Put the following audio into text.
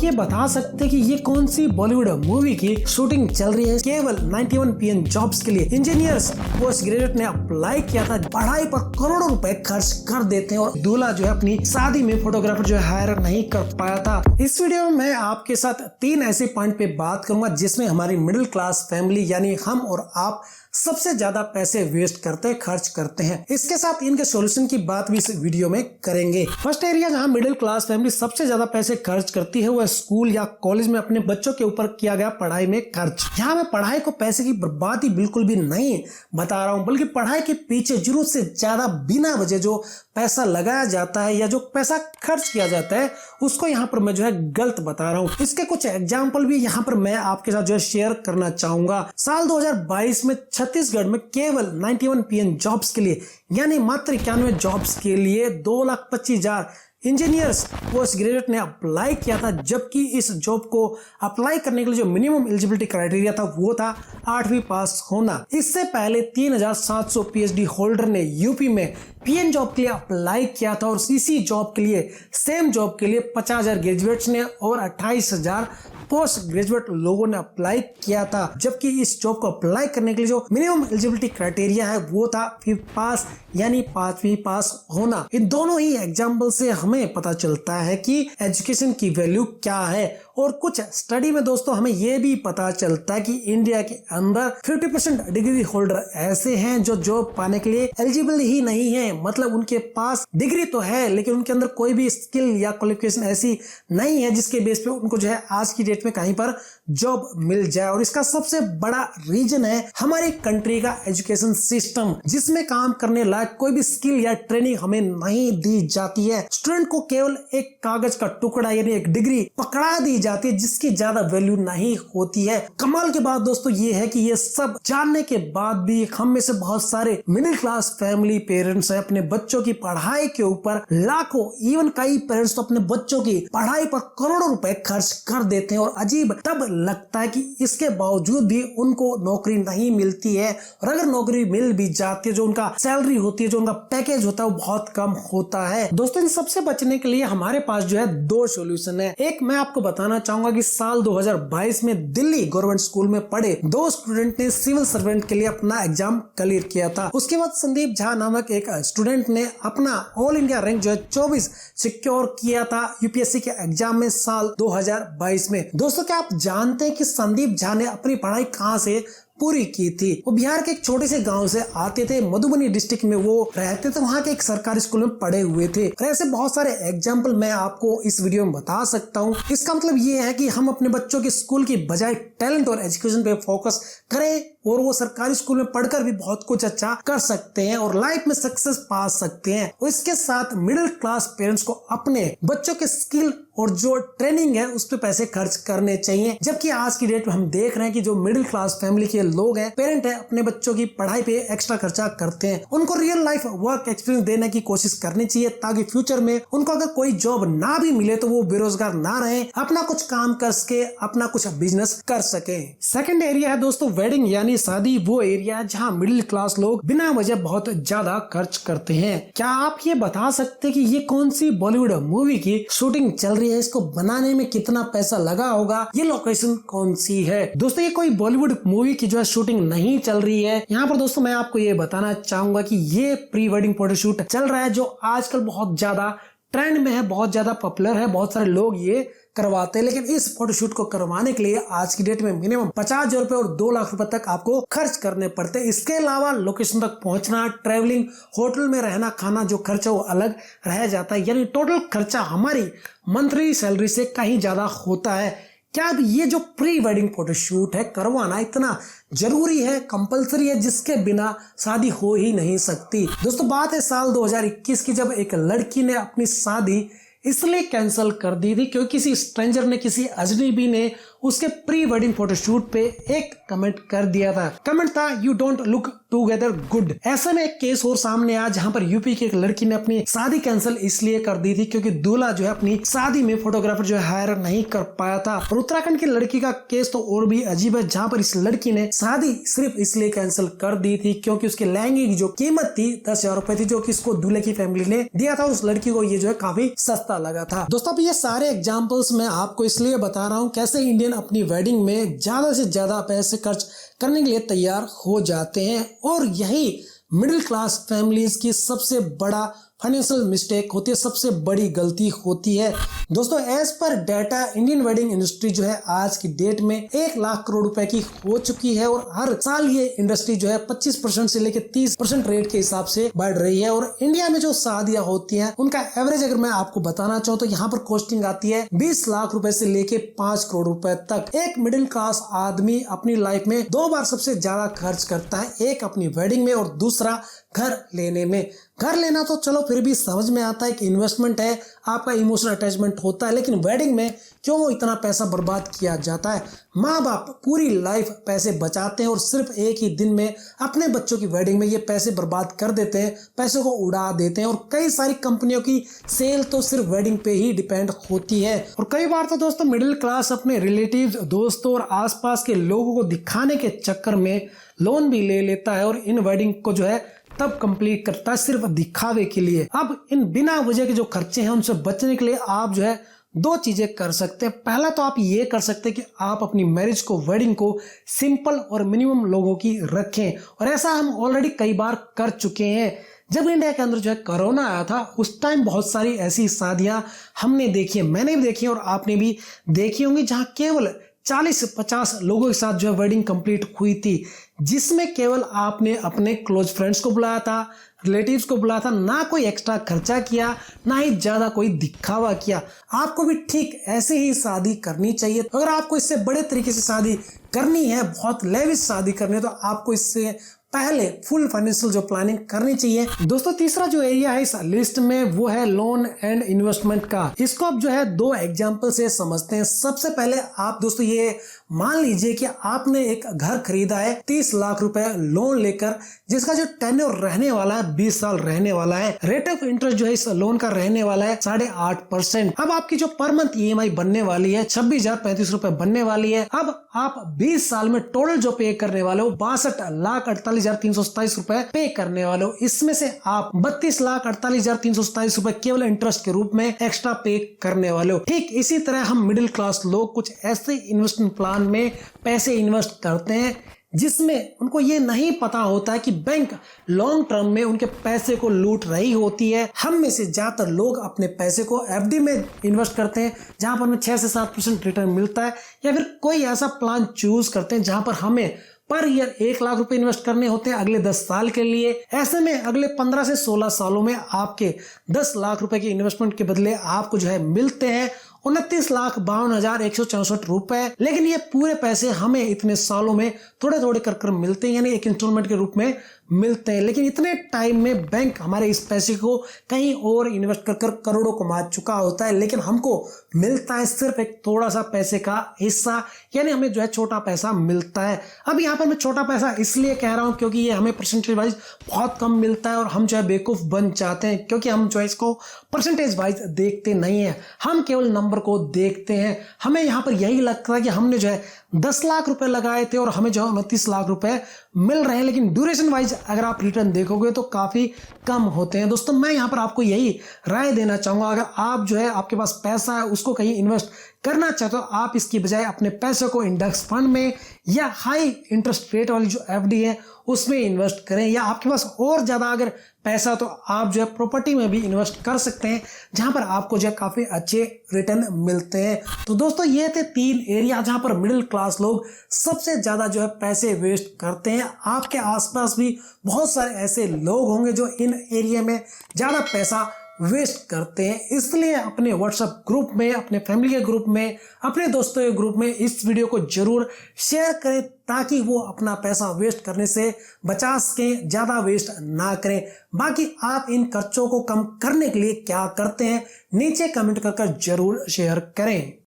ये बता सकते हैं कि ये कौन सी बॉलीवुड मूवी की शूटिंग चल रही है? केवल 91 PN जॉब्स के लिए इंजीनियर्स पोस्ट ग्रेजुएट ने अप्लाई किया था। पढ़ाई पर करोड़ों रुपए खर्च कर देते हैं और दूल्हा जो है अपनी शादी में फोटोग्राफर जो है हायर नहीं कर पाया था। इस वीडियो में मैं आपके साथ 3 ऐसे पॉइंट पे बात करूंगा जिसमें हमारी मिडिल क्लास फैमिली यानी हम और आप सबसे ज्यादा पैसे वेस्ट करते खर्च करते हैं। इसके साथ इनके सॉल्यूशन की बात भी इस वीडियो में करेंगे। फर्स्ट एरिया जहां मिडिल क्लास फैमिली सबसे ज्यादा पैसे खर्च करती है वो स्कूल या कॉलेज में अपने बच्चों के ऊपर किया गया पढ़ाई में खर्च। यहाँ मैं पढ़ाई को पैसे की बर्बादी बिल्कुल भी नहीं बता रहा हूँ, बल्कि पढ़ाई के पीछे जरूरत से ज्यादा बिना वजह जो पैसा लगाया जाता है या जो पैसा खर्च किया जाता है उसको यहाँ पर मैं जो है गलत बता रहा हूँ। इसके कुछ एग्जाम्पल भी यहाँ पर मैं आपके साथ जो है शेयर करना चाहूंगा। साल 2022 में छत्तीसगढ़ में केवल 91 PN जॉब्स के लिए यानी मात्र 91 जॉब्स के लिए 2,25,000 इंजीनियर्स पोस्ट ग्रेजुएट ने अप्लाई किया था, जबकि इस जॉब को अप्लाई करने के लिए जो मिनिमम एलिजिबिलिटी क्राइटेरिया था वो था 8वीं पास होना। इससे पहले 3,700 PhD होल्डर ने यूपी में PN जॉब के लिए अप्लाई किया था और इसी जॉब के लिए सेम जॉब के लिए 50,000 ग्रेजुएट्स ने और 28,000 पोस्ट ग्रेजुएट लोगों ने अप्लाई किया था, जबकि इस जॉब को अप्लाई करने के लिए जो मिनिमम एलिजिबिलिटी क्राइटेरिया है वो था 5th पास यानी 5वीं पास होना। इन दोनों ही एग्जाम्पल से हमें पता चलता है कि एजुकेशन की वैल्यू क्या है। और कुछ स्टडी में दोस्तों हमें यह भी पता चलता है कि इंडिया के अंदर 50% डिग्री होल्डर ऐसे हैं जो जॉब पाने के लिए एलिजिबल ही नहीं है। मतलब उनके पास डिग्री तो है लेकिन उनके अंदर कोई भी स्किल या क्वालिफिकेशन ऐसी नहीं है जिसके बेस पे उनको जो है आज की डेट में कहीं पर जॉब मिल जाए। और इसका सबसे बड़ा रीजन है हमारी कंट्री का एजुकेशन सिस्टम, जिसमें काम करने लायक कोई भी स्किल या ट्रेनिंग हमें नहीं दी जाती है। स्टूडेंट को केवल एक कागज का टुकड़ा यानी एक डिग्री पकड़ा दी जाती है जिसकी ज्यादा वैल्यू नहीं होती है। कमाल की बात दोस्तों ये है कि ये सब जानने के बाद भी हम में से बहुत सारे मिडिल क्लास फैमिली पेरेंट्स हैं अपने बच्चों की पढ़ाई के ऊपर लाखों इवन कई पेरेंट्स तो अपने बच्चों की पढ़ाई पर करोड़ों रुपए खर्च कर देते हैं। और अजीब तब लगता है कि इसके बावजूद भी उनको नौकरी नहीं मिलती है, और अगर नौकरी मिल भी जाती है जो उनका सैलरी होती है जो उनका पैकेज होता है वो बहुत कम होता है। दोस्तों इन सबसे बचने के लिए हमारे पास जो है 2 सॉल्यूशन है। एक मैं आपको बताना चाहूंगा कि साल 2022 में दिल्ली गवर्नमेंट स्कूल में पढ़े 2 स्टूडेंट ने सिविल सर्वेंट के लिए अपना एग्जाम क्लियर किया था। उसके बाद संदीप झा नामक एक स्टूडेंट ने अपना ऑल इंडिया रैंक जो है 24 सिक्योर किया था यूपीएससी के एग्जाम में साल 2022 में। दोस्तों क्या आप जानते हैं कि संदीप झा ने अपनी पढ़ाई कहां से पूरी की थी? वो बिहार के एक छोटे से गांव से आते थे, मधुबनी डिस्ट्रिक्ट में वो रहते थे, वहां के एक सरकारी स्कूल में पढ़े हुए थे। और ऐसे बहुत सारे एग्जाम्पल मैं आपको इस वीडियो में बता सकता हूँ। इसका मतलब ये है कि हम अपने बच्चों के स्कूल की बजाय टैलेंट और एजुकेशन पे फोकस करें और वो सरकारी स्कूल में पढ़कर भी बहुत कुछ अच्छा कर सकते हैं और लाइफ में सक्सेस पा सकते हैं। और इसके साथ मिडिल क्लास पेरेंट्स को अपने बच्चों के स्किल और जो ट्रेनिंग है उस पे पैसे खर्च करने चाहिए। जबकि आज की डेट में हम देख रहे हैं कि जो मिडिल क्लास फैमिली के लोग हैं, पेरेंट है, अपने बच्चों की पढ़ाई पे एक्स्ट्रा खर्चा करते हैं। उनको रियल लाइफ वर्क एक्सपीरियंस देने की कोशिश करनी चाहिए ताकि फ्यूचर में उनको अगर कोई जॉब ना भी मिले तो वो बेरोजगार ना रहे, अपना कुछ काम कर सके, अपना कुछ बिजनेस कर सके। सेकंड एरिया है दोस्तों वेडिंग यानी शादी, वो एरिया जहाँ मिडिल क्लास लोग बिना वजह बहुत ज्यादा खर्च करते हैं। क्या आप ये बता सकते हैं कि ये कौन सी बॉलीवुड मूवी की शूटिंग चल रही है? इसको बनाने में कितना पैसा लगा होगा? ये लोकेशन कौन सी है? दोस्तों ये कोई बॉलीवुड मूवी की जो है शूटिंग नहीं चल रही है। यहाँ पर दोस्तों मैं आपको ये बताना चाहूंगा कि ये प्री वेडिंग फोटोशूट चल रहा है जो आजकल बहुत ज्यादा ट्रेंड में है, बहुत ज्यादा पॉपुलर है, बहुत सारे लोग ये करवाते हैं। लेकिन इस फोटोशूट को करवाने के लिए आज की डेट में मिनिमम 50,000 रुपए और 2 लाख रुपए तक आपको खर्च करने पड़ते हैं। इसके अलावा लोकेशन तक पहुंचना, ट्रेवलिंग, होटल में रहना, खाना जो खर्चा वो अलग रह जाता है। यानी टोटल खर्चा हमारी मंथली सैलरी से कहीं ज्यादा होता है। क्या अब ये जो प्री वेडिंग फोटोशूट है करवाना इतना जरूरी है, कंपलसरी है, जिसके बिना शादी हो ही नहीं सकती? दोस्तों बात है साल 2021 की, जब एक लड़की ने अपनी शादी इसलिए कैंसिल कर दी थी क्योंकि किसी स्ट्रेंजर ने, किसी अजनबी ने उसके प्री वेडिंग फोटोशूट पे एक कमेंट कर दिया था। कमेंट था, you don't look together good. ऐसे में एक केस और सामने आया जहां पर यूपी की एक लड़की ने अपनी शादी कैंसिल इसलिए कर दी थी क्योंकि दूल्हा जो है अपनी शादी में फोटोग्राफर जो है हायर नहीं कर पाया था। और उत्तराखंड की लड़की का केस तो और भी अजीब है, जहां पर इस लड़की ने शादी सिर्फ इसलिए कैंसिल कर दी थी क्योंकि उसके लहंगे की जो कीमत थी 10,000 रुपए थी, जो कि इसको दूल्हे की फैमिली ने दिया था। उस लड़की को ये जो है काफी सस्ता लगा था। दोस्तों अब ये सारे एग्जाम्पल्स मैं आपको इसलिए बता रहा हूँ कैसे इंडियन अपनी वेडिंग में ज्यादा से ज्यादा पैसे खर्च करने के लिए तैयार हो जाते हैं, और यही मिडिल क्लास फैमिलीज की सबसे बड़ा फाइनेंशियल मिस्टेक होती है, सबसे बड़ी गलती होती है। दोस्तों as per data Indian wedding industry जो है आज की डेट में 1 लाख करोड़ रुपए की हो चुकी है, और हर साल ये इंडस्ट्री जो है 25% से लेकर 30% रेट के हिसाब से बढ़ रही है। और इंडिया में जो शादियां होती हैं उनका एवरेज अगर मैं आपको बताना चाहूँ तो यहाँ पर कॉस्टिंग आती है 20 लाख रुपए से लेके 5 करोड़ रुपए तक। एक मिडिल क्लास आदमी अपनी लाइफ में 2 बार सबसे ज्यादा खर्च करता है, एक अपनी वेडिंग में और दूसरा घर लेने में। घर लेना तो चलो फिर भी समझ में आता है कि इन्वेस्टमेंट है, आपका इमोशनल अटैचमेंट होता है, लेकिन वेडिंग में क्यों इतना पैसा बर्बाद किया जाता है। माँ बाप पूरी लाइफ पैसे बचाते हैं और सिर्फ एक ही दिन में अपने बच्चों की वेडिंग में ये पैसे बर्बाद कर देते हैं, पैसों को उड़ा देते हैं। और कई सारी कंपनियों की सेल तो सिर्फ वेडिंग पे ही डिपेंड होती है। और कई बार तो दोस्तों मिडिल क्लास अपने रिलेटिव्स, दोस्तों और आसपास के लोगों को दिखाने के चक्कर में लोन भी ले लेता है और इन वेडिंग को जो है तब कंप्लीट करता है सिर्फ दिखावे के लिए। अब इन बिना वजह के जो खर्चे हैं उनसे बचने के लिए आप जो है 2 चीजें कर सकते हैं। पहला तो आप ये कर सकते हैं कि आप अपनी मैरिज को, वेडिंग को सिंपल और मिनिमम लोगों की रखें, और ऐसा हम ऑलरेडी कई बार कर चुके हैं। जब इंडिया के अंदर जो है कोरोना आया था उस टाइम बहुत सारी ऐसी शादियां हमने देखी है, मैंने भी देखी है और आपने भी देखी होंगी, जहां केवल 40-50 लोगों के साथ जो है वेडिंग कंप्लीट हुई थी, जिसमें केवल आपने अपने क्लोज फ्रेंड्स को बुलाया था, रिलेटिव्स को बुलाया था, ना कोई एक्स्ट्रा खर्चा किया, ना ही ज्यादा कोई दिखावा किया। आपको भी ठीक ऐसे ही शादी करनी चाहिए। अगर आपको इससे बड़े तरीके से शादी करनी है, बहुत लेविश शादी करनी है, तो आपको इससे पहले फुल फाइनेंशियल जो प्लानिंग करनी चाहिए। दोस्तों तीसरा जो एरिया है इस लिस्ट में वो है लोन एंड इन्वेस्टमेंट का। इसको आप जो है 2 एग्जांपल से समझते हैं। सबसे पहले आप दोस्तों ये मान लीजिए कि आपने एक घर खरीदा है 30 लाख रुपए लोन लेकर, जिसका जो टेन्योर रहने वाला है 20 साल रहने वाला है। रेट ऑफ इंटरेस्ट जो है इस लोन का रहने वाला है 8.5%। अब आपकी जो पर मंथ EMI बनने वाली है 26,035 रुपए बनने वाली है। अब आप 20 साल में टोटल जो पे करने वाले हो 62,48,327 रुपए पे करने वाले हो। इसमें से आप 32,48,327 रुपए केवल इंटरेस्ट के रूप में एक्स्ट्रा पे करने वाले हो। ठीक इसी तरह हम मिडिल क्लास लोग कुछ ऐसे इन्वेस्टमेंट प्लान में पैसे इन्वेस्ट करते हैं जिसमें उनको ये नहीं पता होता है कि बैंक लॉन्ग टर्म में उनके पैसे को लूट रही होती है। हम में से ज्यादातर लोग अपने पैसे को FD में इन्वेस्ट करते हैं जहां पर हमें 6 से 7% रिटर्न मिलता है, या फिर कोई ऐसा प्लान चूज करते हैं जहां पर हमें पर ईयर 1 लाख रुपए इन्वेस्ट करने होते हैं अगले 10 साल के लिए। ऐसे में अगले 15 से 16 सालों में आपके 10 लाख रुपए के इन्वेस्टमेंट के बदले आपको जो है मिलते हैं 29,52,164 रुपए। लेकिन ये पूरे पैसे हमें इतने सालों में थोड़े थोड़े कर मिलते हैं, यानी एक इंस्टॉलमेंट के रूप में मिलते हैं। लेकिन इतने टाइम में बैंक हमारे इस पैसे को कहीं और इन्वेस्ट कर करोड़ों कमा चुका होता है, लेकिन हमको मिलता है सिर्फ एक थोड़ा सा पैसे का हिस्सा, यानी हमें जो है छोटा पैसा मिलता है। अब यहाँ पर मैं छोटा पैसा इसलिए कह रहा हूँ क्योंकि ये हमें परसेंटेज वाइज बहुत कम मिलता है और हम जो है बेवकूफ बन जाते हैं, क्योंकि हम जो है इसको परसेंटेज वाइज देखते नहीं है, हम केवल नंबर को देखते हैं। हमें यहाँ पर यही लगता है कि हमने जो है 10 लाख रुपए लगाए थे और हमें जो है 29 लाख रुपए मिल रहे हैं, लेकिन ड्यूरेशन वाइज अगर आप रिटर्न देखोगे तो काफी कम होते हैं। दोस्तों मैं यहाँ पर आपको यही राय देना चाहूंगा, अगर आप जो है आपके पास पैसा है उसको कहीं इन्वेस्ट करना चाहते हो, आप इसकी बजाय अपने पैसे को इंडेक्स फंड में या हाई इंटरेस्ट रेट वाली जो FD है उसमें इन्वेस्ट करें, या आपके पास और ज्यादा अगर पैसा तो आप जो है प्रॉपर्टी में भी इन्वेस्ट कर सकते हैं जहां पर आपको जो है काफी अच्छे रिटर्न मिलते हैं। तो दोस्तों ये थे 3 एरिया जहां पर मिडिल क्लास लोग सबसे ज्यादा जो है पैसे वेस्ट करते हैं। आपके आसपास भी बहुत सारे ऐसे लोग होंगे जो इन एरिया में ज्यादा पैसा वेस्ट करते हैं, इसलिए अपने व्हाट्सएप ग्रुप में, अपने फैमिली के ग्रुप में, अपने दोस्तों के ग्रुप में इस वीडियो को जरूर शेयर करें ताकि वो अपना पैसा वेस्ट करने से बचा सकें, ज्यादा वेस्ट ना करें। बाकी आप इन खर्चों को कम करने के लिए क्या करते हैं नीचे कमेंट कर जरूर शेयर करें।